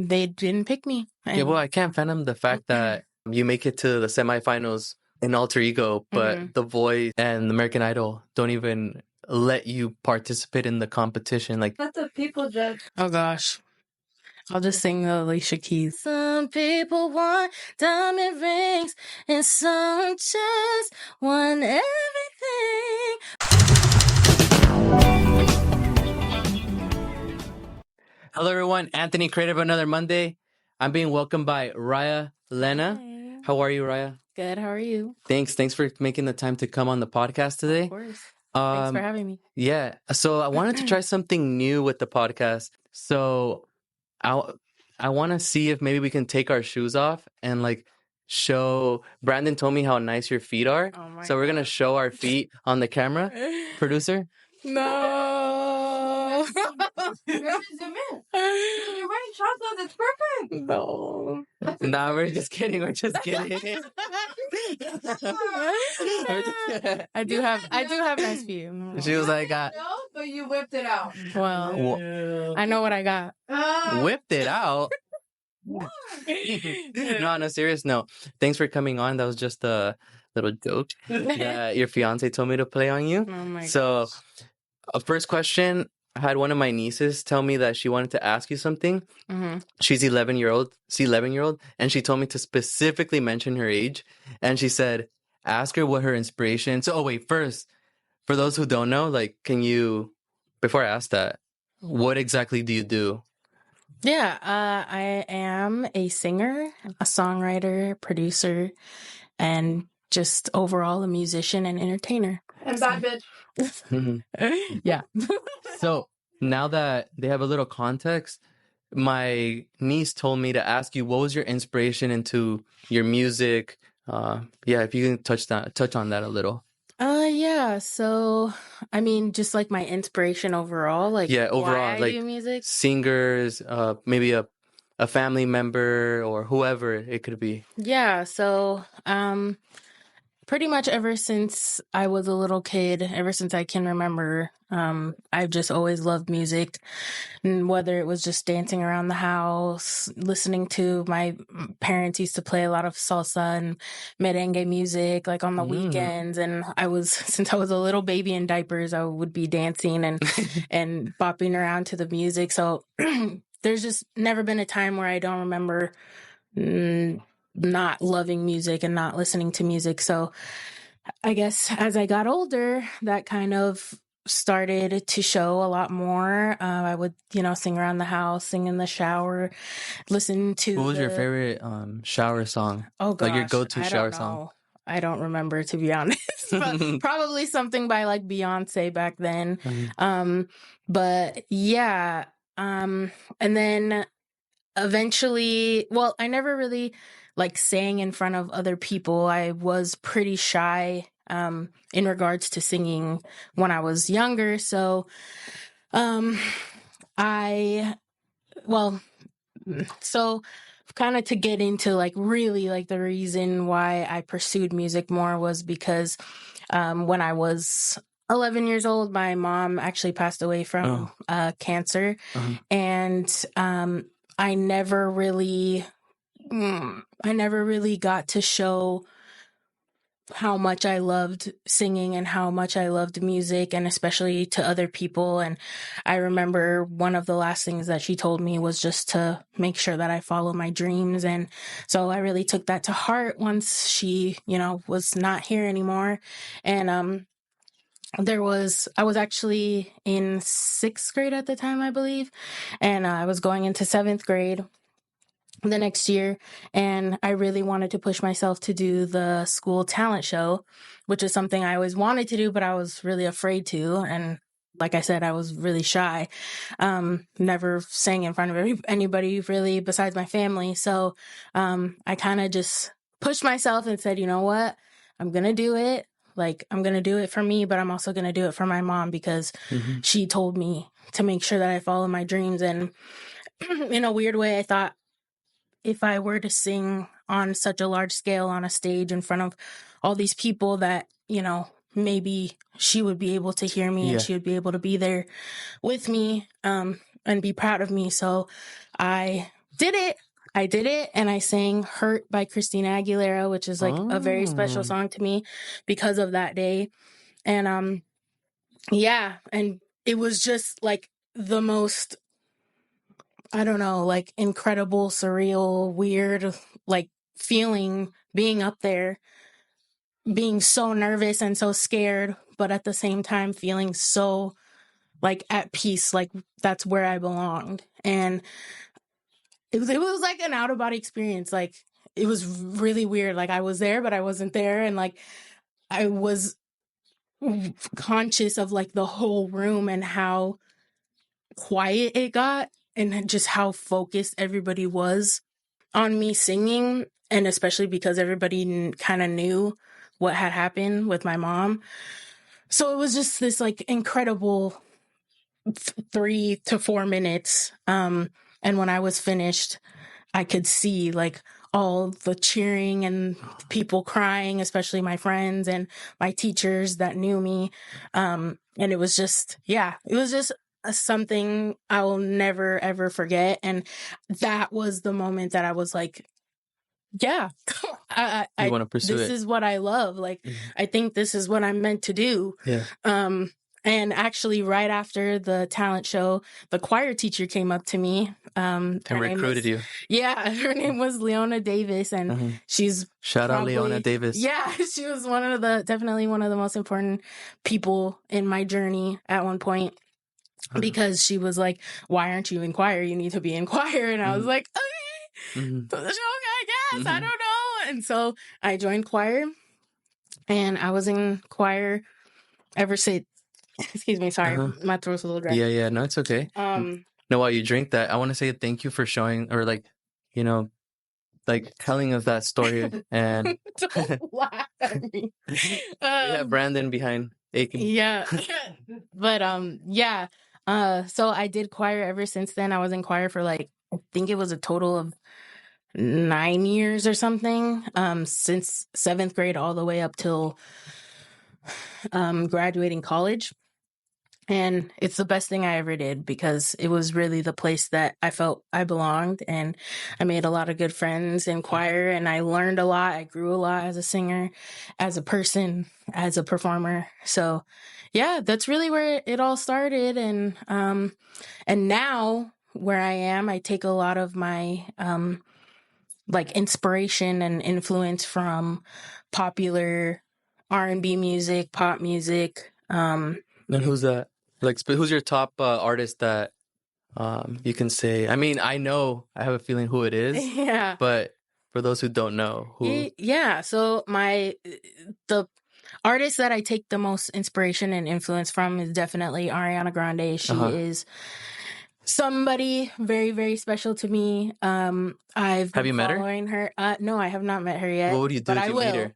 they didn't pick me. Yeah, well, I can't fathom the fact that you make it to the semifinals in Alter Ego, but The Voice and American Idol don't even let you participate in the competition. Like, Let the people judge. Oh gosh. I'll just sing the Alicia Keys. Some people want diamond rings and some just want everything. hello everyone, Anthony Creative another Monday. I'm being welcomed by Riah Lena. Hey. How are you, Riah? Good, how are you? Thanks for making the time to come on the podcast today. Of course. Thanks for having me. Yeah, so I wanted to try something new with the podcast. So I want to see if maybe we can take our shoes off and like show. Brandon told me how nice your feet are. Oh my So we're going to show our feet on the camera. Producer? No. Zoom in. You're wearing shorts. It's perfect. No. Nah, we're just kidding. We're just kidding. I do have nice feet. She was like, No, but you whipped it out. Well, I know what I got. whipped it out. No, on a serious note, thanks for coming on. That was just a little joke that your fiance told me to play on you. Oh my So, gosh. first question, I had one of my nieces tell me that she wanted to ask you something. Mm-hmm. She's 11-year-old, and she told me to specifically mention her age. And she said, ask her what her inspiration. So, first, for those who don't know, like, before I ask that, what exactly do you do? Yeah, I am a singer, a songwriter, producer, and just overall a musician and entertainer. And bad bitch. Yeah. So now that they have a little context, my niece told me to ask you, what was your inspiration into your music? If you can touch on that a little. Yeah. So, I mean, just like my inspiration overall, like overall, why I like do music. Singers, maybe a family member or whoever it could be. Yeah. So, pretty much ever since I was a little kid, ever since I can remember, I've just always loved music. And whether it was just dancing around the house, listening to my parents used to play a lot of salsa and merengue music, like on the weekends. And since I was a little baby in diapers, I would be dancing and, and bopping around to the music. So there's just never been a time where I don't remember not loving music and not listening to music. So I guess as I got older, that kind of started to show a lot more. I would, sing around the house, sing in the shower, listen to. What was your favorite shower song? Oh gosh, like your go-to shower song? I don't remember, to be honest. But probably something by like Beyonce back then. But yeah, and then eventually, well, I never really like sang in front of other people. I was pretty shy in regards to singing when I was younger. So kind of to get into like really like the reason why I pursued music more was because when I was 11 years old, my mom actually passed away from cancer. And I never really got to show how much I loved singing and how much I loved music, and especially to other people. And I remember one of the last things that she told me was just to make sure that I follow my dreams. And so I really took that to heart once she, was not here anymore. And I was actually in 6th grade at the time, I believe, and I was going into 7th grade the next year, and I really wanted to push myself to do the school talent show, which is something I always wanted to do, but I was really afraid to. And like I said, I was really shy. Never sang in front of anybody really besides my family. So I kind of just pushed myself and said, you know what, I'm going to do it. Like, I'm going to do it for me, but I'm also going to do it for my mom because she told me to make sure that I follow my dreams. And in a weird way, I thought, if I were to sing on such a large scale on a stage in front of all these people that, maybe she would be able to hear me and she would be able to be there with me and be proud of me. So I did it. I did it, and I sang Hurt by Christina Aguilera, which is like a very special song to me because of that day. And yeah, and it was just like the most, I don't know, like incredible, surreal, weird, like feeling being up there, being so nervous and so scared, but at the same time feeling so like at peace, like that's where I belonged. And it was like an out of body experience. Like it was really weird. Like I was there, but I wasn't there. And like I was conscious of like the whole room and how quiet it got and just how focused everybody was on me singing. And especially because everybody kind of knew what had happened with my mom. So it was just this like incredible 3 to 4 minutes. And when I was finished, I could see like all the cheering and people crying, especially my friends and my teachers that knew me. And it was just, it was just something I will never, ever forget. And that was the moment that I was like, I want to pursue this it. is what I love. Like, I think this is what I'm meant to do. Yeah. And actually, right after the talent show, the choir teacher came up to me. And recruited you. Yeah, her name was Leona Davis, and she's Shout out Leona Davis. Yeah, she was definitely one of the most important people in my journey at one point, because she was like, "Why aren't you in choir? You need to be in choir." And I was like, "Okay, okay, I guess I don't know." And so I joined choir, and I was in choir ever since. Excuse me, sorry, my throat's a little dry. Yeah, no, it's okay. No, while you drink that, I want to say thank you for showing, or like, you know, like telling us that story. And don't laugh at me. We have Brandon behind Aiken. Yeah, but so I did choir ever since then. I was in choir for like, I think it was a total of 9 years or something, since 7th grade all the way up till graduating college. And it's the best thing I ever did, because it was really the place that I felt I belonged. And I made a lot of good friends in choir, and I learned a lot. I grew a lot as a singer, as a person, as a performer. So yeah, that's really where it all started. And now where I am, I take a lot of my, like inspiration and influence from popular R&B music, pop music. And who's that? Like, who's your top artist that you can say? I mean, I have a feeling who it is. Yeah. But for those who don't know, who? Yeah. So the artist that I take the most inspiration and influence from is definitely Ariana Grande. She is somebody very, very special to me. Have you met her? No, I have not met her yet. What would you do if you meet her?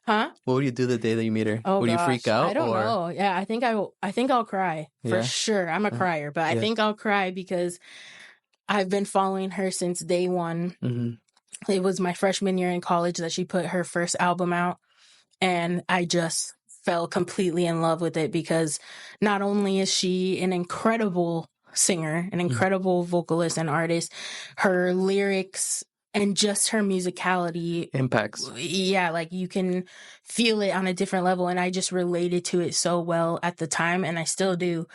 Huh? What would you do the day that you meet her? Oh, would you freak out? I don't know. Yeah, I think I'll cry for sure. I'm a crier, but I think I'll cry because I've been following her since day one. It was my freshman year in college that she put her first album out, and I just fell completely in love with it, because not only is she an incredible singer, an incredible vocalist and artist, her lyrics and just her musicality impacts. Yeah, like you can feel it on a different level, and I just related to it so well at the time, and I still do.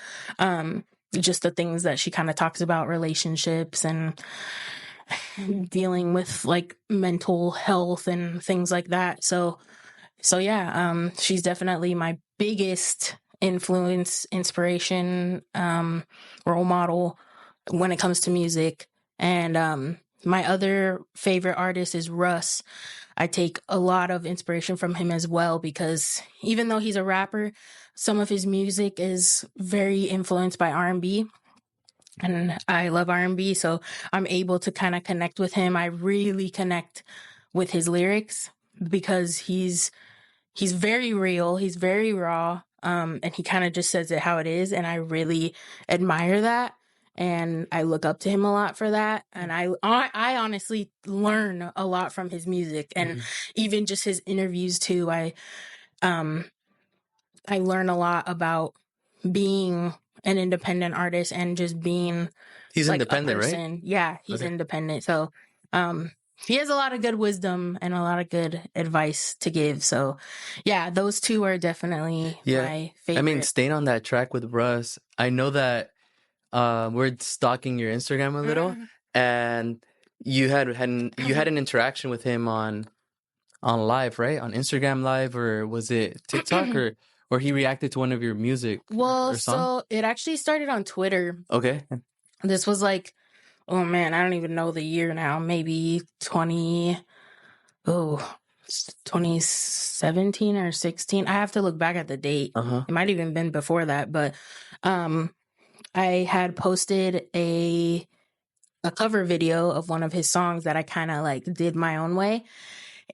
Just the things that she kind of talks about, relationships and dealing with like mental health and things like that. So yeah, she's definitely my biggest influence, inspiration, role model when it comes to music. And my other favorite artist is Russ. I take a lot of inspiration from him as well, because even though he's a rapper, some of his music is very influenced by R&B. And I love R&B, so I'm able to kind of connect with him. I really connect with his lyrics because he's very real. He's very raw. And he kind of just says it how it is. And I really admire that. And I look up to him a lot for that. And I honestly learn a lot from his music, and even just his interviews too. I learn a lot about being an independent artist and just being He's like a independent, right? person. Yeah, he's Okay. independent. So he has a lot of good wisdom and a lot of good advice to give. So yeah, those two are definitely Yeah. my I favorite. mean, staying on that track with Russ, I know that we're stalking your Instagram a little, and you had an interaction with him on live, right? On Instagram Live, or was it TikTok, or he reacted to one of your music or song? So it actually started on Twitter. Okay. This was like, oh man, I don't even know the year now. Maybe 2017 or 16. I have to look back at the date. Uh-huh. It might even been before that, but I had posted a cover video of one of his songs that I kind of like did my own way,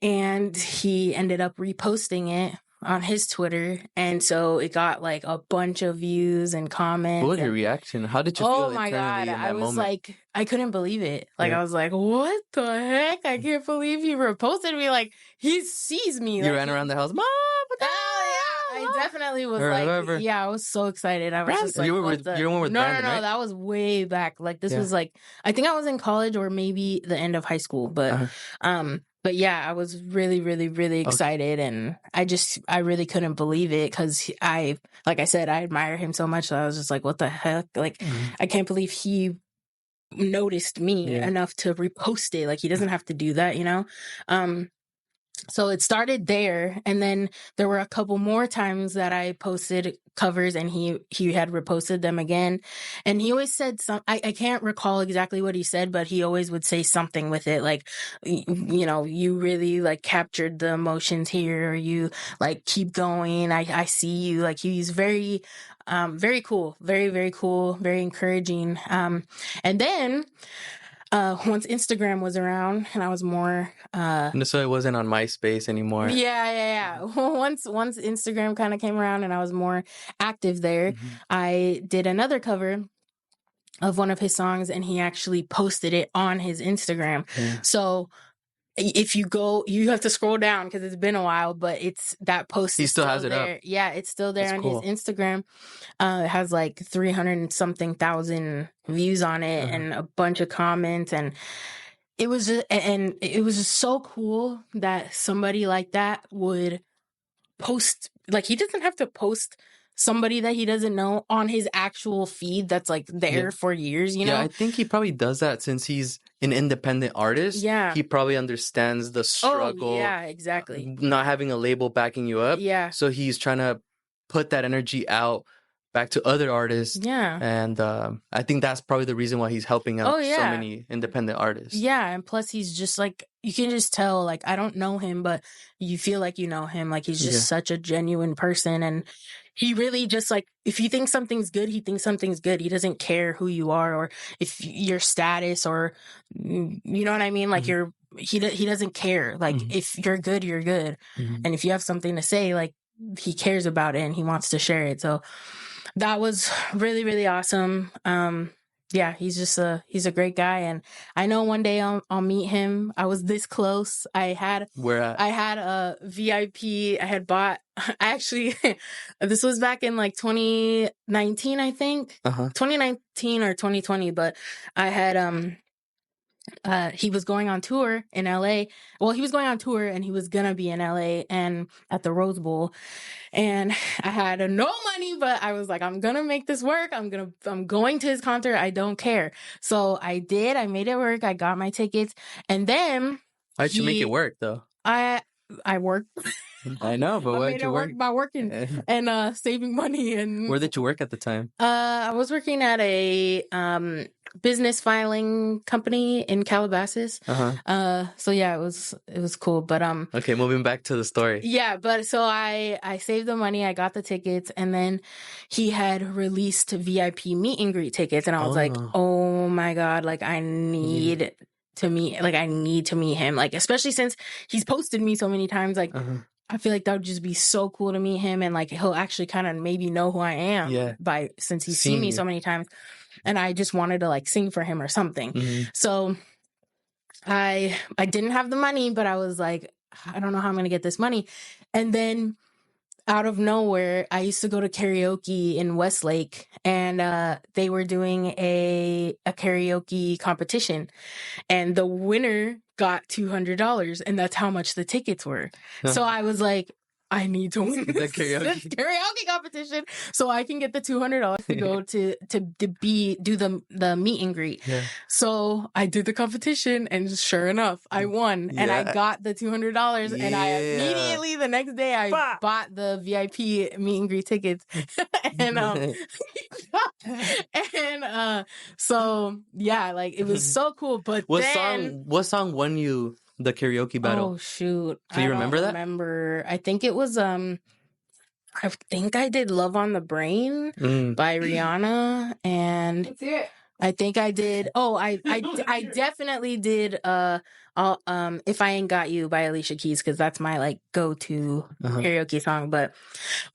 and he ended up reposting it on his Twitter, and so it got like a bunch of views and comments. What was your reaction? How did you feel Oh my internally God. in that I was moment? like, I couldn't believe it. Like, Yeah. I was like, what the heck? I can't believe he reposted me. Like, he sees me. You like, ran around the house, Mom! Oh, yeah. I definitely was Or like, whoever. yeah, I was so excited. I was just like, You were what the? you're the one with Brandon, no, right? that was way back. Like, this Yeah. was like, I think I was in college or maybe the end of high school. But yeah, I was really, really, really excited, and I really couldn't believe it because like I said, I admire him so much. So I was just like, what the heck? Like, I can't believe he noticed me enough to repost it. Like, he doesn't have to do that, you know? So it started there, and then there were a couple more times that I posted covers, and he had reposted them again. And he always said I can't recall exactly what he said, but he always would say something with it, like, you know, you really like captured the emotions here, or you like keep going. I see you. Like, he's very, very cool, very, very cool, very encouraging. And then once Instagram was around and I was more so it wasn't on MySpace anymore. Yeah. Once Instagram kind of came around and I was more active there, I did another cover of one of his songs, and he actually posted it on his Instagram. So if you go, you have to scroll down because it's been a while, but it's that post. He still has it there. up. Yeah, it's still there. That's on cool. his Instagram. It has like 300 and something thousand views on it, and a bunch of comments, and it was just so cool that somebody like that would post. Like, he doesn't have to post somebody that he doesn't know on his actual feed that's like there for years, you know? Yeah, I think he probably does that since he's an independent artist. Yeah. He probably understands the struggle. Oh, yeah, exactly. Not having a label backing you up. Yeah. So he's trying to put that energy out back to other artists. Yeah. And I think that's probably the reason why he's helping out so yeah. many independent artists. Yeah, and plus he's just like, you can just tell, like, I don't know him, but you feel like you know him. Like, he's just such a genuine person, and he really just, like, if you think something's good, he thinks something's good. He doesn't care who you are or if your status, or, you know what I mean? Like, he doesn't care. Like, if you're good, you're good. And if you have something to say, like, he cares about it and he wants to share it. So that was really, really awesome. Yeah, he's a great guy, and I know one day I'll meet him. I was this close. I had a VIP. I had bought. I actually, this was back in like 2019, I think, 2019 or 2020. But I had he was going on tour in LA. Well, he was going on tour and he was gonna be in LA and at the Rose Bowl. And I had no money, but I was like, I'm gonna make this work. I'm going to his concert. I don't care. So I did. I made it work. I got my tickets. And then how'd you make it work though? I worked. I know, but I made it work by working and saving money. And where did you work at the time? I was working at a business filing company in Calabasas. So yeah, it was cool. But okay, moving back to the story. Yeah, but so I saved the money, I got the tickets, and then he had released VIP meet and greet tickets, and I was like, oh my God, like, I need to meet him, like, especially since he's posted me so many times, like, I feel like that would just be so cool to meet him, and like, he'll actually kind of maybe know who I am since he's seen me so many times. And I just wanted to like sing for him or something. So I didn't have the money, but I was like, I don't know how I'm going to get this money. And then out of nowhere, I used to go to karaoke in Westlake, and they were doing a karaoke competition, and the winner got $200, and that's how much the tickets were. So I was like, I need to win this karaoke competition so I can get the $200 to go to do the meet and greet. Yeah. So I did the competition, and sure enough, I won, and I got the $200. And I immediately the next day I bought the VIP meet and greet tickets, and so yeah, like it was so cool. But what song won you the karaoke battle? Oh shoot! Do you remember that? I think it was I think I did "Love on the Brain" by Rihanna, and Let's hear it. I think I did. Oh, I definitely did. "If I Ain't Got You" by Alicia Keys, because that's my like go-to karaoke song. But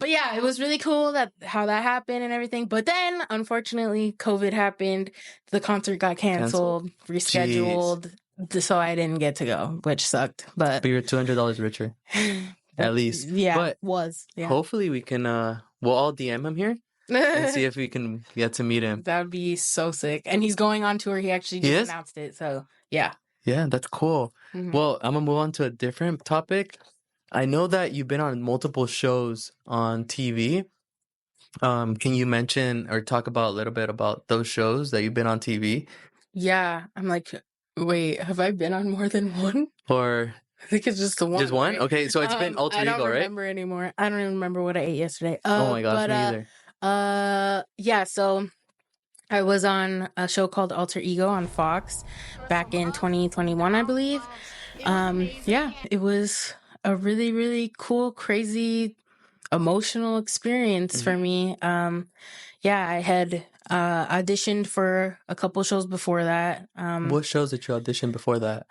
yeah, it was really cool how that happened and everything. But then, unfortunately, COVID happened. The concert got canceled, rescheduled. So I didn't get to go, which sucked. But you're $200 richer, at least. Yeah, but hopefully we can. We'll all DM him here and see if we can get to meet him. That would be so sick. And he's going on tour. He actually just announced it. So yeah. Yeah, that's cool. Well, I'm gonna move on to a different topic. I know that you've been on multiple shows on TV. Can you mention or talk about a little bit about those shows that you've been on TV? Yeah, I'm like, wait, have I been on more than one? Or I think it's just the one. Just one? Right? Okay, so it's been Alter Ego, right? I don't remember anymore. I don't even remember what I ate yesterday. Oh my gosh, me either. Yeah, so I was on a show called Alter Ego on Fox back in 2021, I believe. Yeah, it was a really, really cool, crazy, emotional experience for me. Yeah, I had auditioned for a couple shows before that. What shows did you audition before that?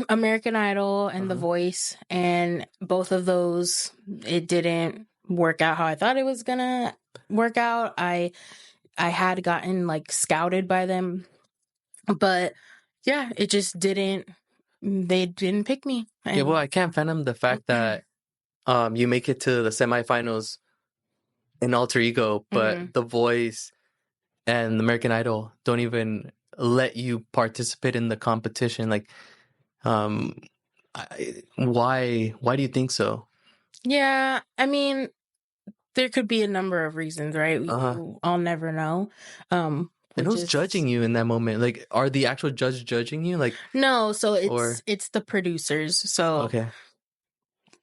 American Idol and The Voice, and both of those, it didn't work out how I thought it was gonna work out. I had gotten like scouted by them, but yeah, it just didn't. They didn't pick me. Yeah, well, I can't fathom the fact that you make it to the semifinals in Alter Ego, but The Voice and American Idol don't even let you participate in the competition. Like, why do you think so? Yeah, I mean, there could be a number of reasons, right? I'll never know. And who's judging you in that moment? Like, are the actual judge judging you? Like, no, so it's the producers. So okay.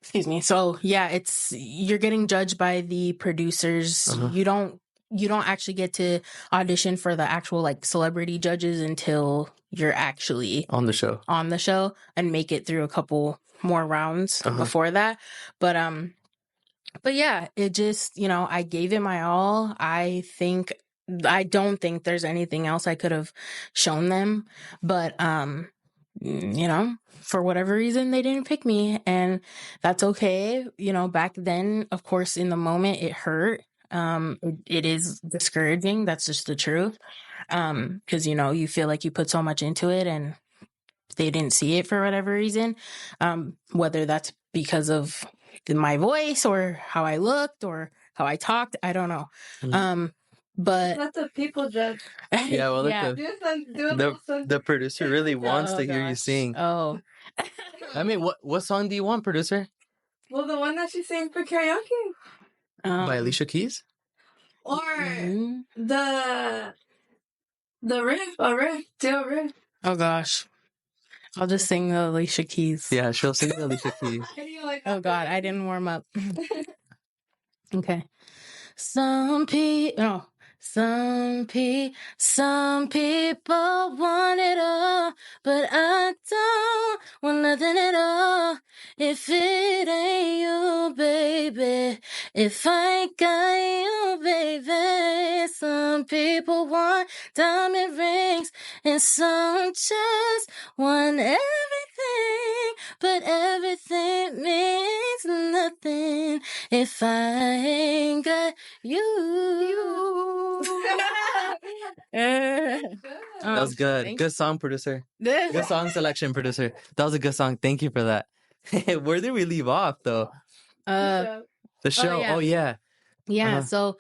Excuse me. So yeah, you're getting judged by the producers. You don't actually get to audition for the actual like celebrity judges until you're actually on the show and make it through a couple more rounds before that. But yeah, it just, I gave it my all. I don't think there's anything else I could have shown them, but for whatever reason, they didn't pick me, and that's okay. Back then, of course, in the moment, it hurt. It is discouraging. That's just the truth. Because, you feel like you put so much into it and they didn't see it for whatever reason. Whether that's because of my voice or how I looked or how I talked, I don't know. But let the people judge. Yeah, well, the producer really wants to hear you sing. Oh, I mean, what song do you want, producer? Well, the one that she sang for karaoke. By Alicia Keys? Or the riff, do a riff. Oh gosh, I'll just sing the Alicia Keys. Yeah, she'll sing the Alicia Keys. Oh God, I didn't warm up. Okay. Some people want it all, but I don't want nothing at all. If it ain't you, baby, if I ain't got you, baby. Some people want diamond rings, and some just want everything, but everything means nothing if I ain't got you. That was good. Good song, producer. Good song selection, producer. That was a good song. Thank you for that. Where did we leave off, though? The show. Oh, yeah. Yeah. Uh-huh.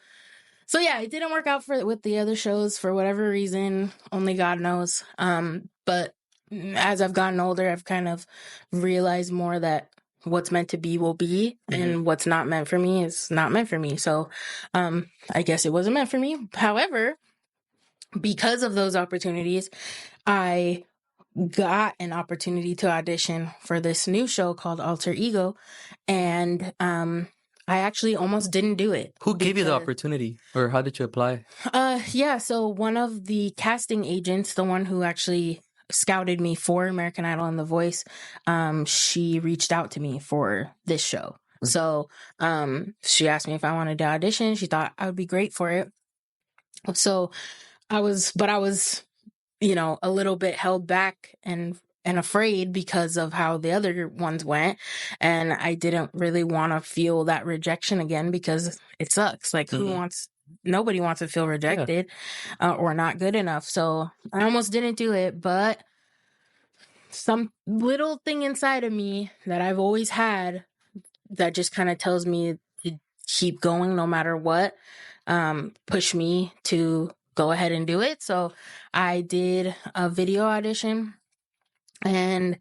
So yeah, it didn't work out with the other shows for whatever reason. Only God knows. But as I've gotten older, I've kind of realized more that what's meant to be will be, and what's not meant for me is not meant for me. So, I guess it wasn't meant for me. However, because of those opportunities, I got an opportunity to audition for this new show called Alter Ego, and I actually almost didn't do it. Who gave you the opportunity, or how did you apply? Yeah, so one of the casting agents, the one who actually scouted me for American Idol and The Voice, she reached out to me for this show. So she asked me if I wanted to audition. She thought I would be great for it. So I was, a little bit held back and afraid because of how the other ones went, and I didn't really want to feel that rejection again, because it sucks. Like, nobody wants to feel rejected or not good enough. So I almost didn't do it, but some little thing inside of me that I've always had that just kind of tells me to keep going no matter what, push me to go ahead and do it. So I did a video audition and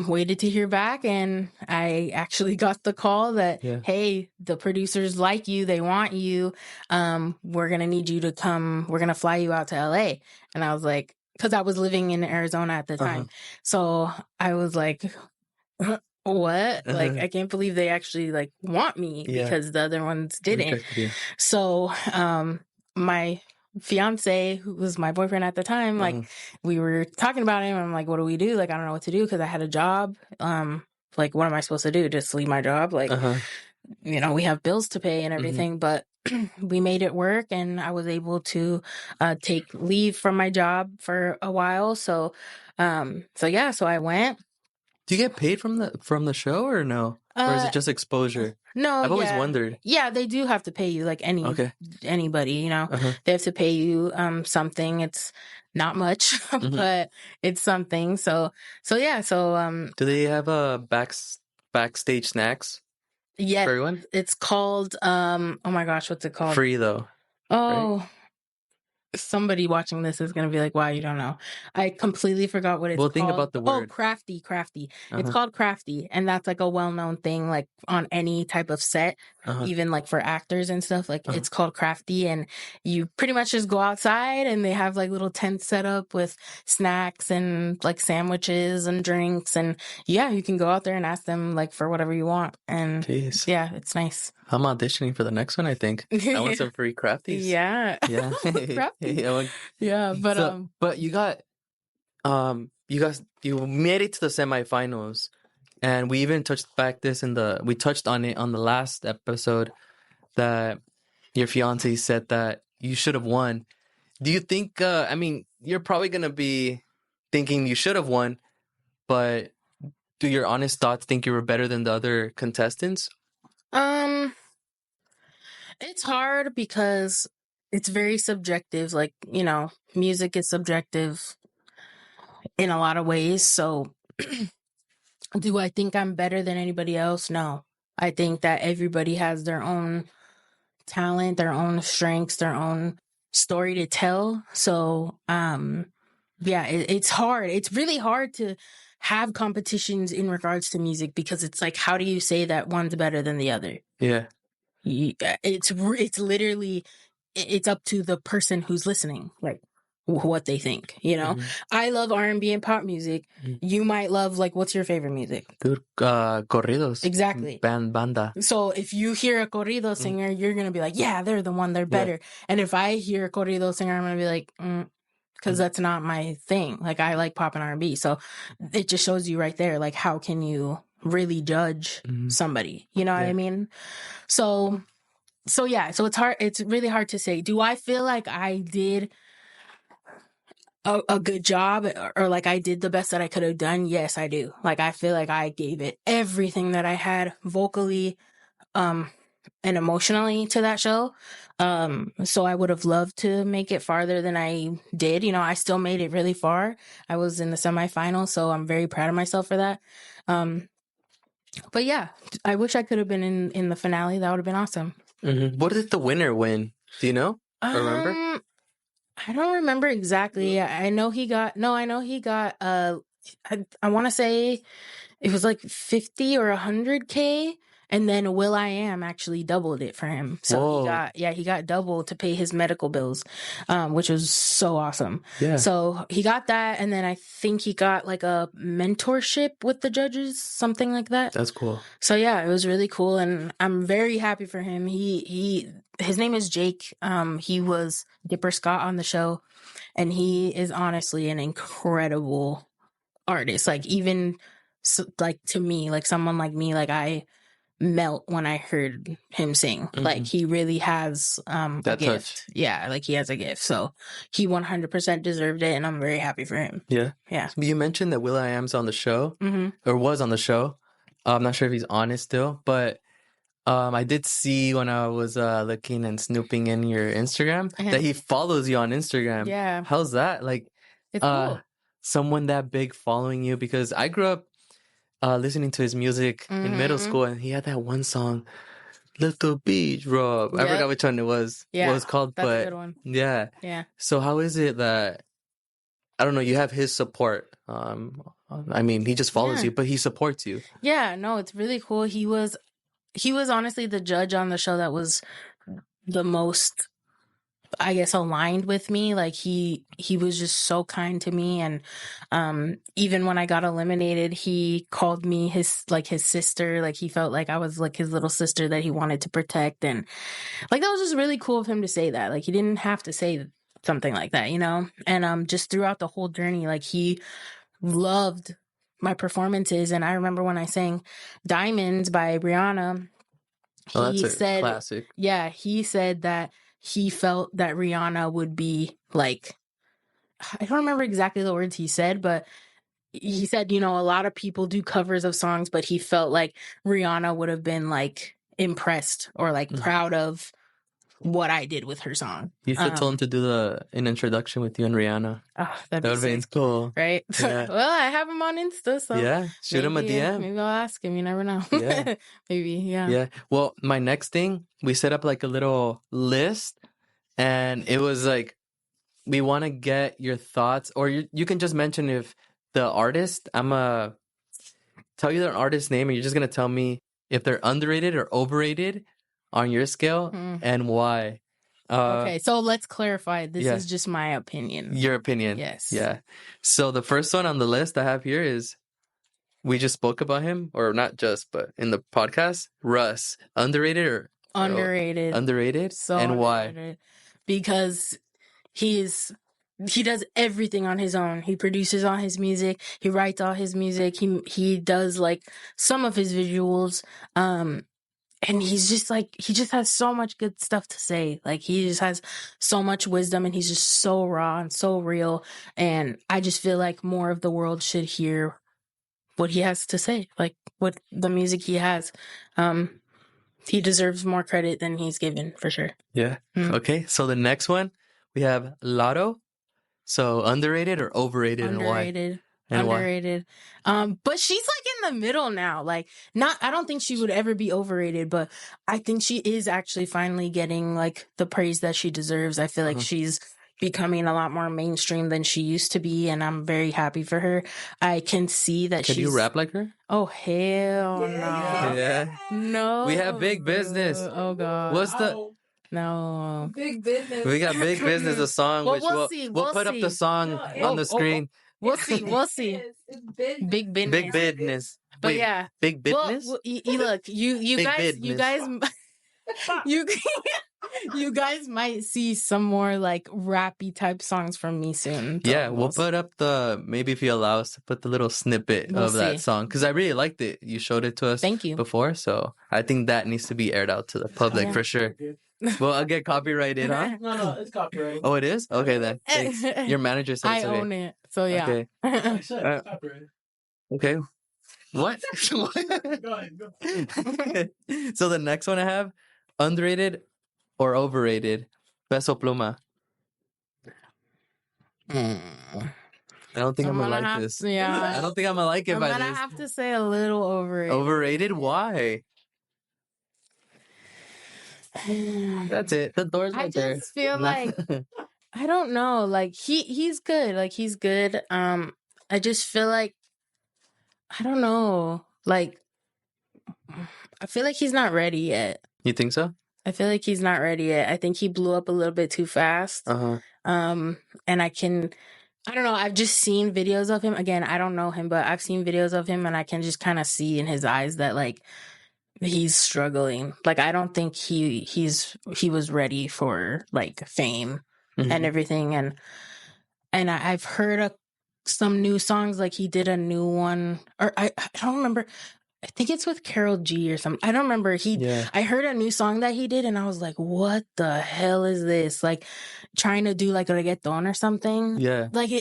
waited to hear back, and I actually got the call that, hey, the producers like you, they want you, we're gonna need you to come, we're gonna fly you out to LA. And I was like, because I was living in Arizona at the time, so I was like, what? Like, I can't believe they actually like want me, because the other ones didn't. So my fiance, who was my boyfriend at the time, like, we were talking about him. I'm like, what do we do? Like, I don't know what to do, because I had a job. Like, what am I supposed to do? Just leave my job? Like, we have bills to pay and everything. But we made it work, and I was able to take leave from my job for a while. So so I went. Do you get paid from the show, or no? Or is it just exposure? No, I've always wondered. Yeah, they do have to pay you, like anybody, they have to pay you something. It's not much, but it's something. So yeah, so do they have backstage snacks? Yeah, for everyone? It's called oh my gosh, what's it called? Free though. Oh, right? Somebody watching this is gonna be like, "Wow, you don't know." I completely forgot what it's called. Think about the word. Oh, crafty. It's called crafty, and that's like a well-known thing, like on any type of set, even like for actors and stuff. Like it's called crafty, and you pretty much just go outside, and they have like little tents set up with snacks and like sandwiches and drinks, and you can go out there and ask them like for whatever you want, and yeah, it's nice. I'm auditioning for the next one, I think. I want some free crafties. Yeah. Yeah, but but you got you made it to the semifinals, and we even touched on it on the last episode, that your fiance said that you should have won. Do you think I mean, you're probably going to be thinking you should have won, but do your honest thoughts think you were better than the other contestants? It's hard because it's very subjective. Like, music is subjective in a lot of ways. So do I think I'm better than anybody else? No. I think that everybody has their own talent, their own strengths, their own story to tell. So, it's hard. It's really hard to have competitions in regards to music, because it's like, how do you say that one's better than the other? Yeah. It's literally, it's up to the person who's listening, like what they think, I love R&B and pop music. You might love, like, what's your favorite music? Dude, corridos. Exactly. Banda. So if you hear a corrido singer, you're going to be like, yeah, they're the one, they're better. And if I hear a corrido singer, I'm going to be like, because that's not my thing. Like, I like pop and R&B. So it just shows you right there, like, how can you really judge somebody? You know what I mean? So yeah, so it's hard. It's really hard to say. Do I feel like I did a good job, or like I did the best that I could have done? Yes, I do. Like, I feel like I gave it everything that I had vocally, and emotionally to that show. So I would have loved to make it farther than I did. I still made it really far. I was in the semifinals, so I'm very proud of myself for that. But yeah, I wish I could have been in the finale. That would have been awesome. What did the winner win? Do you know? Or remember? I don't remember exactly. I know he got I want to say it was like 50 or 100K, and then Will.i.am actually doubled it for him. So he got double to pay his medical bills, which was so awesome. Yeah. So he got that, and then I think he got like a mentorship with the judges, something like that. That's cool. So yeah, it was really cool, and I'm very happy for him. His name is Jake. He was Dipper Scott on the show, and he is honestly an incredible artist. Like even like to me, like someone like me, like I melt when I heard him sing. Like he really has a gift. Touch. Yeah, like he has a gift. So he 100% deserved it, and I'm very happy for him. Yeah. Yeah. You mentioned that Will.i.am's on the show, or was on the show. I'm not sure if he's on it still, but I did see when I was looking and snooping in your Instagram that he follows you on Instagram. Yeah. How's that? Like, it's cool. Someone that big following you, because I grew up listening to his music in middle school, and he had that one song, Little Beach Rob. I forgot which one it was. Yeah, what it was called, that's but a good one. Yeah. So how is it that, I don't know, you have his support? I mean, he just follows you, but he supports you. Yeah, no, it's really cool. He was honestly the judge on the show that was the most, I guess, aligned with me. Like he was just so kind to me, and even when I got eliminated, he called me his sister. Like he felt like I was like his little sister that he wanted to protect, and like that was just really cool of him to say that. Like he didn't have to say something like that, you know. And just throughout the whole journey, like he loved my performances. And I remember when I sang Diamonds by Rihanna, he said, classic. Yeah, he said that he felt that Rihanna would be like, I don't remember exactly the words he said, but he said, you know, a lot of people do covers of songs, but he felt like Rihanna would have been like impressed or like proud of what I did with her song. You should tell him to do an introduction with you and Rihanna. Oh, that would be cool. Right? Yeah. Well, I have him on Insta, so yeah, shoot him a DM. Maybe I'll ask him. You never know. Yeah. Maybe, yeah. Yeah. Well, my next thing, we set up like a little list, and it was like, we want to get your thoughts, or you can just mention if the artist, I'm going to tell you their artist name, and you're just going to tell me if they're underrated or overrated on your scale and why. Okay, so let's clarify. This is just my opinion. Your opinion. Yes. Yeah. So the first one on the list I have here is, we just spoke about him, or not just, but in the podcast, Russ. Underrated or underrated? Underrated. So and underrated. Why? Because he does everything on his own. He produces all his music. He writes all his music. He does like some of his visuals. And he's just like, he just has so much good stuff to say. Like he just has so much wisdom, and he's just so raw and so real. And I just feel like more of the world should hear what he has to say, like what the music he has. He deserves more credit than he's given, for sure. Yeah. Okay. So the next one, we have Lotto. So underrated or overrated, Underrated. and why? Underrated. But she's like in the middle now. Like, I don't think she would ever be overrated, but I think she is actually finally getting like the praise that she deserves. I feel like she's becoming a lot more mainstream than she used to be, and I'm very happy for her. I can see that Can you rap like her? Oh, hell no. Yeah. No. We have Big Business. Oh, God. What's the... No. Big Business. We got Big Business, a song, Well, which we'll see. we'll put up the song on the screen. We'll see. We'll see. It's business. Big Business. But Wait, yeah. Big Business? Well, look, you guys, you guys might see some more like rappy type songs from me soon. So Yeah, we'll put up maybe if you allow us to put the little snippet of that song, because I really liked it. You showed it to us before, so I think that needs to be aired out to the public for sure. Well, I'll get copyrighted, huh? No, it's copyrighted. Oh, it is? Okay, then. Thanks. Your manager said it's okay. I own it, so yeah. Okay. I said it's copyrighted. Okay. What? Go ahead. So the next one I have, underrated or overrated? Peso Pluma. I don't think I'm gonna like this. Yeah. I don't think I'm gonna like it I'm by gonna this. have to say a little overrated. Overrated? Why? That's it. The door's right there. I just feel like I don't know. Like he's good. Like he's good. I just feel like I don't know. Like I feel like he's not ready yet. You think so? I feel like he's not ready yet. I think he blew up a little bit too fast. Uh-huh. And I don't know. I've just seen videos of him. Again, I don't know him, but I've seen videos of him and I can just kind of see in his eyes that like he's struggling. Like I don't think he was ready for like fame and everything. And I've heard some new songs. Like he did a new one, or I don't remember. I think it's with Carol G or something. I don't remember. I heard a new song that he did and I was like, what the hell is this? Like trying to do like a reggaeton or something. Yeah. Like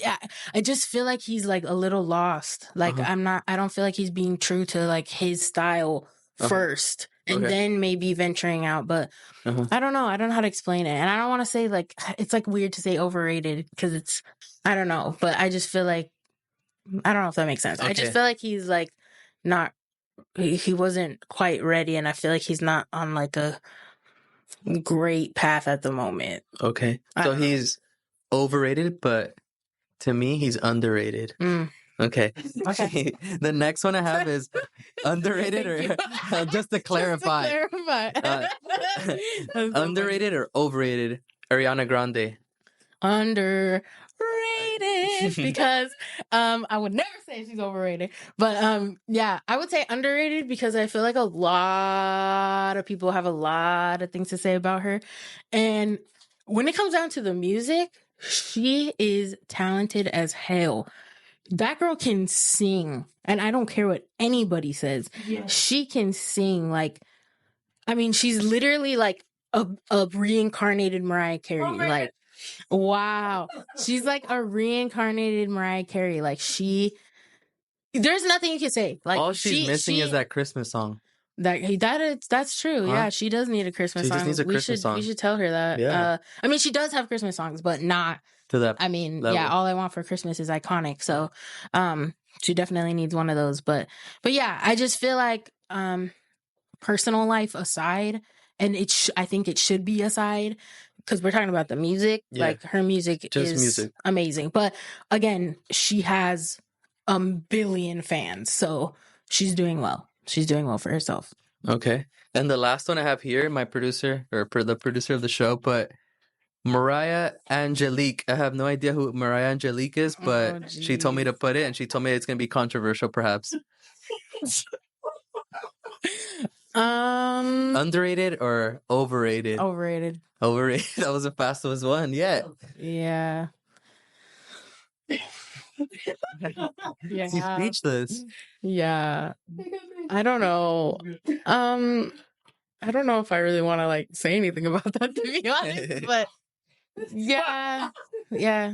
I just feel like he's like a little lost. Like I don't feel like he's being true to like his style first and then maybe venturing out. But I don't know. I don't know how to explain it. And I don't want to say like, it's like weird to say overrated because I don't know. But I just feel like, I don't know if that makes sense. I just feel like he's like not, he wasn't quite ready, and I feel like he's not on like a great path at the moment. Okay. So he's overrated, but to me, he's underrated. Okay. The next one I have is underrated or just to clarify. Underrated or overrated? Ariana Grande. Underrated because I would never say she's overrated, but yeah, I would say underrated because I feel like a lot of people have a lot of things to say about her, and when it comes down to the music, she is talented as hell. That girl can sing, and I don't care what anybody says. She can sing. Like, I mean, she's literally like a reincarnated Mariah Carey. Like, wow. She's like a reincarnated Mariah Carey. Like there's nothing you can say. Like all she's missing is that Christmas song. That's true. Huh? Yeah, she does need a Christmas song. She just needs a Christmas song. We should tell her that. Yeah. I mean, she does have Christmas songs, but not to that. I mean, level. yeah, All I Want for Christmas is iconic. So, she definitely needs one of those. But yeah, I just feel like, personal life aside, and I think it should be aside because we're talking about the music. Yeah. Like her music is amazing. But again, she has a billion fans, so she's doing well. She's doing well for herself. Okay. And the last one I have here, my producer or the producer of the show, but Mariah Angelique. I have no idea who Mariah Angelique is, but she told me to put it, and she told me it's going to be controversial, perhaps. Underrated or overrated? Overrated. Overrated. That was the fastest one yet. Yeah. She's speechless. Yeah. I don't know. I don't know if I really want to like say anything about that, to be honest, but yeah,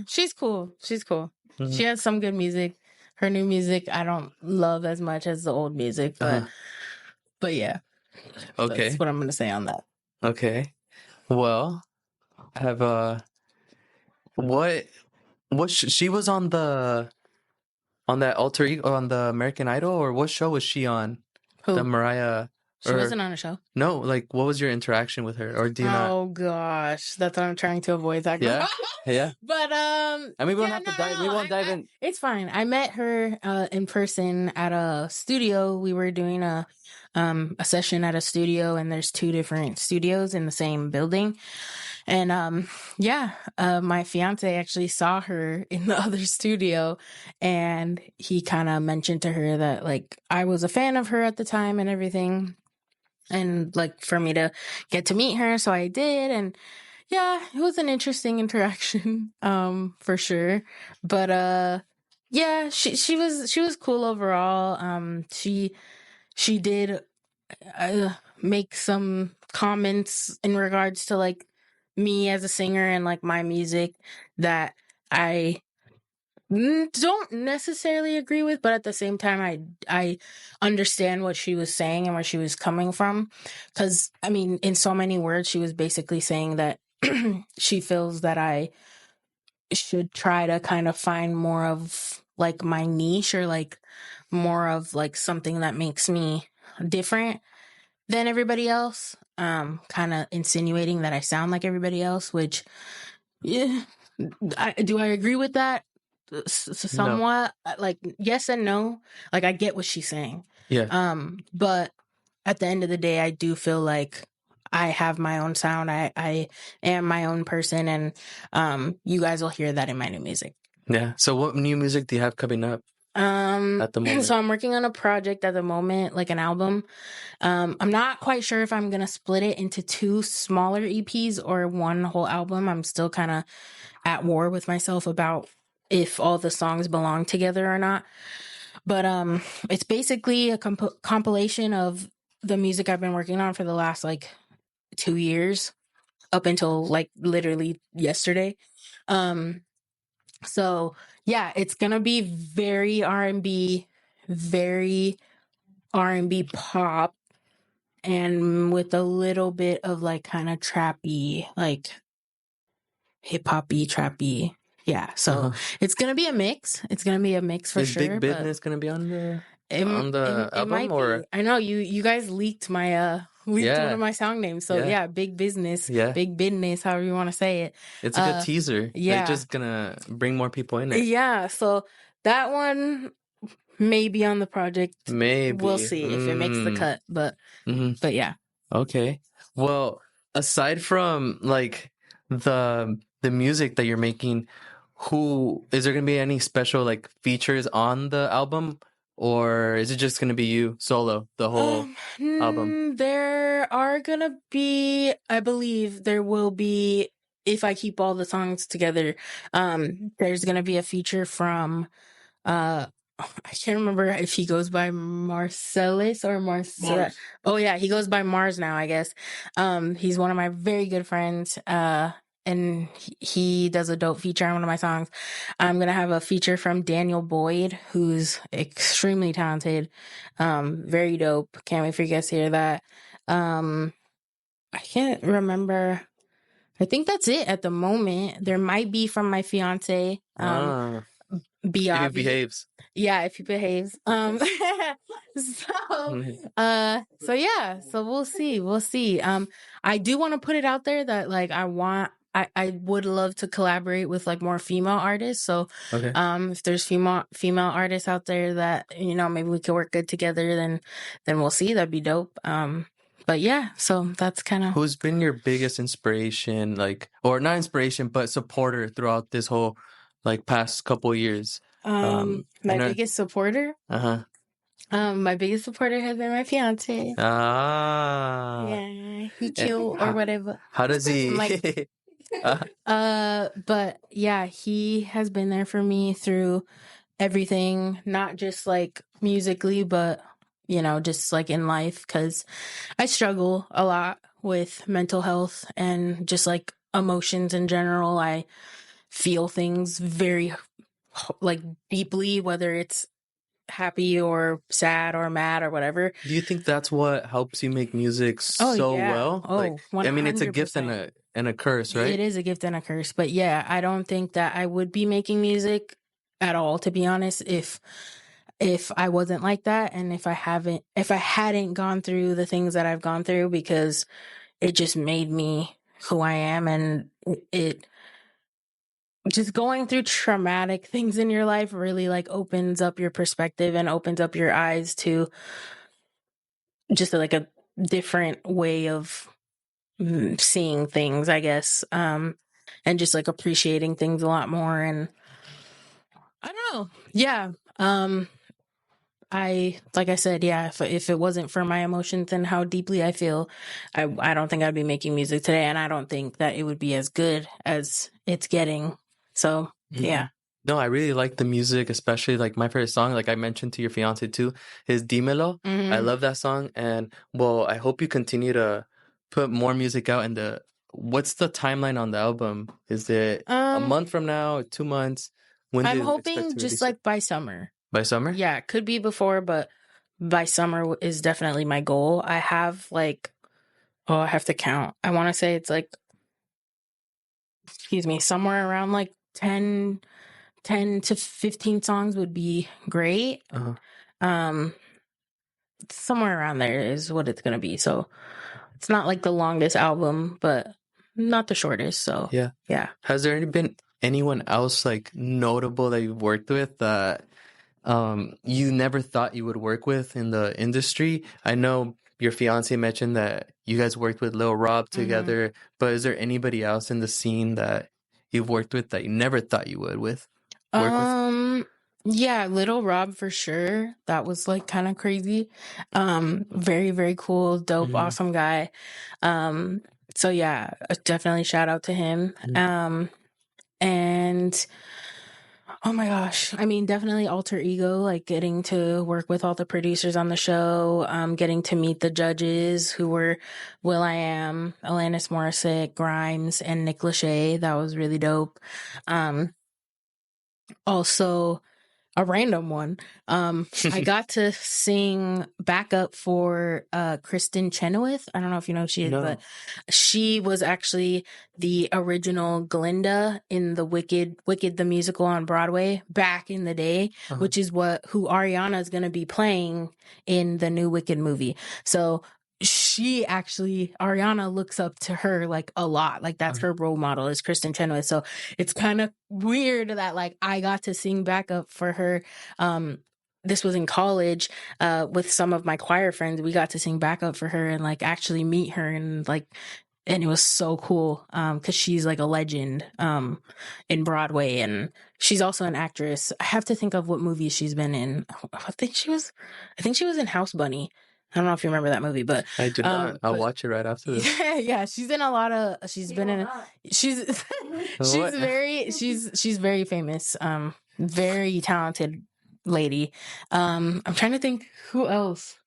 she's cool. Mm-hmm. She has some good music. Her new music I don't love as much as the old music, but yeah. Okay, that's what I'm gonna say on that. Okay, well, I have what she was on that alter ego on the American Idol, or what show was she on? Who? The Mariah. She wasn't on a show. No, like what was your interaction with her, or do you not? Oh gosh, that's what I'm trying to avoid. That. Yeah, yeah. But I mean, we won't have to dive. We won't dive in. It's fine. I met her in person at a studio. We were doing a session at a studio, and there's 2 different studios in the same building. And my fiance actually saw her in the other studio, and he kind of mentioned to her that like I was a fan of her at the time and everything. And like for me to get to meet her, so I did, and yeah, it was an interesting interaction, for sure. But yeah, she was cool overall. She did make some comments in regards to like me as a singer and like my music that I don't necessarily agree with, but at the same time I understand what she was saying and where she was coming from, because I mean, in so many words, she was basically saying that she feels that should try to kind of find more of like my niche, or like more of like something that makes me different than everybody else. Kind of insinuating that I sound like everybody else, which, yeah, do I agree with that? Somewhat. Like, yes and no. Like, I get what she's saying. Yeah. But at the end of the day, I do feel like I have my own sound. I am my own person, and you guys will hear that in my new music. Yeah. So what new music do you have coming up at the moment? So I'm working on a project at the moment, like an album. I'm not quite sure if I'm gonna split it into 2 smaller EPs or one whole album. I'm still kind of at war with myself about if all the songs belong together or not. But it's basically a compilation of the music I've been working on for the last like 2 years, up until like literally yesterday. So yeah, it's gonna be very R&B, very R&B pop, and with a little bit of like kind of trappy, like hip hoppy, trappy. Yeah, so it's gonna be a mix. It's gonna be a mix for Is sure. Big Business gonna be on the It album, might or be. I know you guys leaked my leaked one Yeah. of my song names. So Yeah. yeah, Big Business, Yeah. Big Business, however you want to say it. It's a good teaser. Yeah. It's just gonna bring more people in it. Yeah, so that one may be on the project. Maybe. We'll see if it makes the cut, but yeah. Okay. Well, aside from like the music that you're making, who is there gonna be any special like features on the album, or is it just gonna be you solo the whole album? There are gonna be, I believe there will be, if I keep all the songs together, there's gonna be a feature from I can't remember if he goes by Marcellus or Marcel. Oh yeah, he goes by Mars now, I guess. He's one of my very good friends. And he does a dope feature on one of my songs. I'm gonna have a feature from Daniel Boyd, who's extremely talented, very dope. Can't wait for you guys to hear that. I can't remember. I think that's it at the moment. There might be from my fiance. If he behaves. Yeah, if he behaves. So yeah, so we'll see. I do want to put it out there that like I would love to collaborate with like more female artists. So if there's female artists out there that, you know, maybe we could work good together, then we'll see. That'd be dope. But yeah, so that's kind of... Who's been your biggest inspiration, like, or not inspiration, but supporter throughout this whole like past couple of years? My biggest supporter? My biggest supporter has been my fiance. Yeah, he cute or whatever. How does he? Like, but yeah, he has been there for me through everything, not just like musically, but you know, just like in life, because I struggle a lot with mental health and just like emotions in general. I feel things very like deeply, whether it's happy or sad or mad or whatever. Do you think that's what helps you make music well? Oh, like, 100%. I mean, it's a gift and a curse, right? It is a gift and a curse. But yeah, I don't think that I would be making music at all, to be honest, if I wasn't like that, and if I hadn't gone through the things that I've gone through, because it just made me who I am. And it just going through traumatic things in your life really like opens up your perspective and opens up your eyes to just like a different way of seeing things, I guess. And just like appreciating things a lot more. And I don't know. Yeah. Like I said, yeah, if it wasn't for my emotions and how deeply I feel, I don't think I'd be making music today. And I don't think that it would be as good as it's getting. So, yeah. No, I really like the music, especially like my favorite song, like I mentioned to your fiance too, is Dímelo. I love that song. And well, I hope you continue to put more music out. And what's the timeline on the album? Is it a month from now, 2 months? When I'm do you expect hoping to just release like it? by summer. By summer? Yeah, it could be before, but by summer is definitely my goal. I have like, I have to count. I want to say it's like, excuse me, somewhere around like 10 to 15 songs would be great. Somewhere around there is what it's gonna be. So it's not like the longest album, but not the shortest. So yeah. Has there been anyone else like notable that you've worked with that you never thought you would work with in the industry? I know your fiance mentioned that you guys worked with Lil Rob together, but is there anybody else in the scene that you've worked with that you never thought you would work with? Yeah, Little Rob for sure. That was like kind of crazy. Very, very cool, dope, awesome guy. So yeah, definitely shout out to him. And oh my gosh, I mean, definitely Alter Ego, like getting to work with all the producers on the show, getting to meet the judges who were Will.i.am, Alanis Morissette, Grimes, and Nick Lachey. That was really dope. Also, a random one. I got to sing backup for Kristen Chenoweth. I don't know if you know who she is, but she was actually the original Glinda in the Wicked the musical on Broadway back in the day, which is who Ariana is going to be playing in the new Wicked movie. So Ariana looks up to her like a lot. Like that's her role model is Kristen Chenoweth. So it's kind of weird that like I got to sing backup for her. This was in college with some of my choir friends. We got to sing backup for her and like actually meet her and it was so cool because she's like a legend in Broadway, and she's also an actress. I have to think of what movies she's been in. I think she was in House Bunny. I don't know if you remember that movie, but I do not. I'll watch it right after this. Yeah, she's in a lot of. She's very famous. Very talented lady. I'm trying to think who else.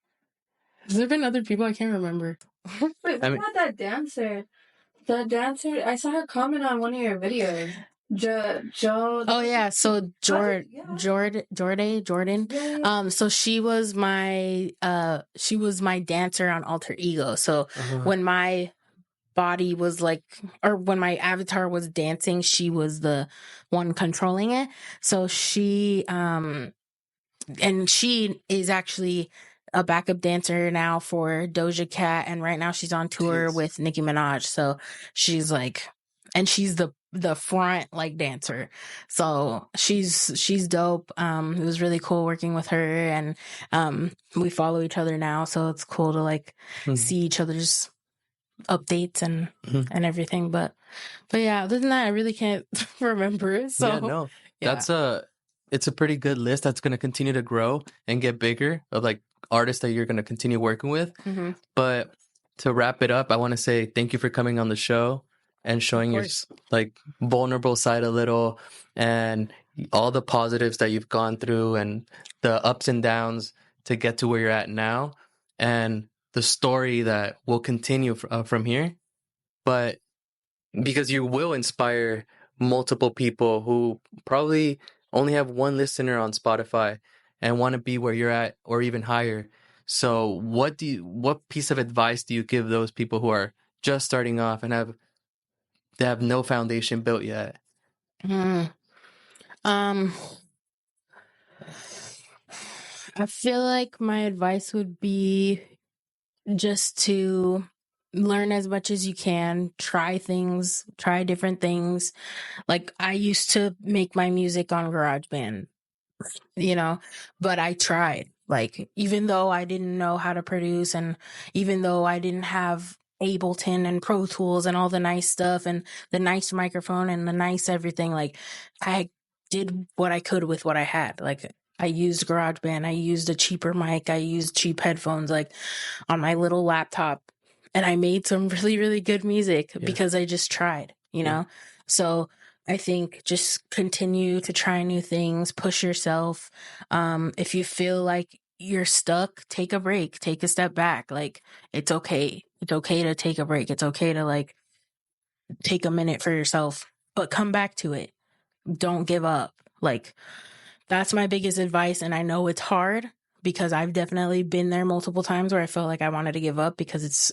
Has there been other people? I can't remember. Wait, what about that dancer? The dancer, I saw her comment on one of your videos. Joe. Oh yeah, so Jordan. Yeah. So she was my dancer on Alter Ego. So when my body was when my avatar was dancing, she was the one controlling it. So she is actually a backup dancer now for Doja Cat, and right now she's on tour with Nicki Minaj. So she's she's the front dancer. So she's dope. It was really cool working with her, and we follow each other now, so it's cool to see each other's updates and everything. But yeah, other than that, I really can't remember. So it's a pretty good list that's going to continue to grow and get bigger of artists that you're going to continue working with. But to wrap it up, I want to say thank you for coming on the show and showing your vulnerable side a little, and all the positives that you've gone through and the ups and downs to get to where you're at now, and the story that will continue from here. But because you will inspire multiple people who probably only have one listener on Spotify and want to be where you're at or even higher. So what piece of advice do you give those people who are just starting off and have no foundation built yet? I feel like my advice would be just to learn as much as you can, try different things. Like I used to make my music on GarageBand, but I tried. Even though I didn't know how to produce, and even though I didn't have Ableton and Pro Tools and all the nice stuff and the nice microphone and the nice everything, I did what I could with what I had. I used GarageBand, I used a cheaper mic, I used cheap headphones on my little laptop, and I made some really, really good music because I just tried, know? So I think just continue to try new things, push yourself. If you feel like you're stuck, take a break, take a step back. It's okay. It's okay to take a break. It's okay to take a minute for yourself, but come back to it. Don't give up. That's my biggest advice. And I know it's hard because I've definitely been there multiple times where I felt like I wanted to give up because it's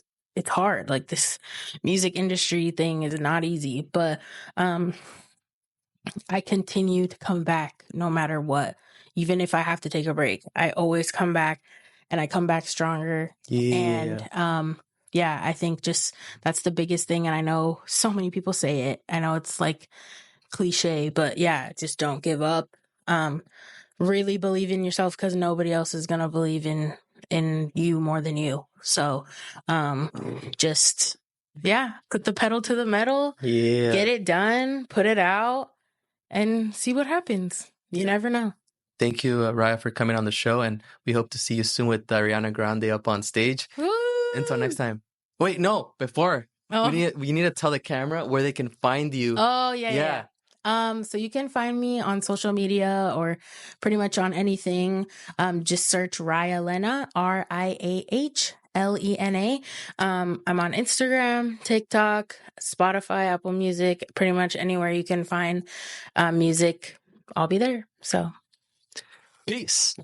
hard. This music industry thing is not easy, but I continue to come back no matter what. Even if I have to take a break, I always come back, and I come back stronger. Yeah. And yeah, I think just that's the biggest thing. And I know so many people say it. I know it's like cliche, but yeah, just don't give up. Really believe in yourself, because nobody else is gonna believe in you more than you. So just put the pedal to the metal, Yeah. get it done, put it out, and see what happens. You never know. Thank you, Riah, for coming on the show, and we hope to see you soon with Ariana Grande up on stage. Woo! Until next time. Wait, no, before. Oh. We need to tell the camera where they can find you. Oh, yeah. So you can find me on social media or pretty much on anything. Just search Riah Lena, RIAH LENA. I'm on Instagram, TikTok, Spotify, Apple Music, pretty much anywhere you can find music. I'll be there. So Peace.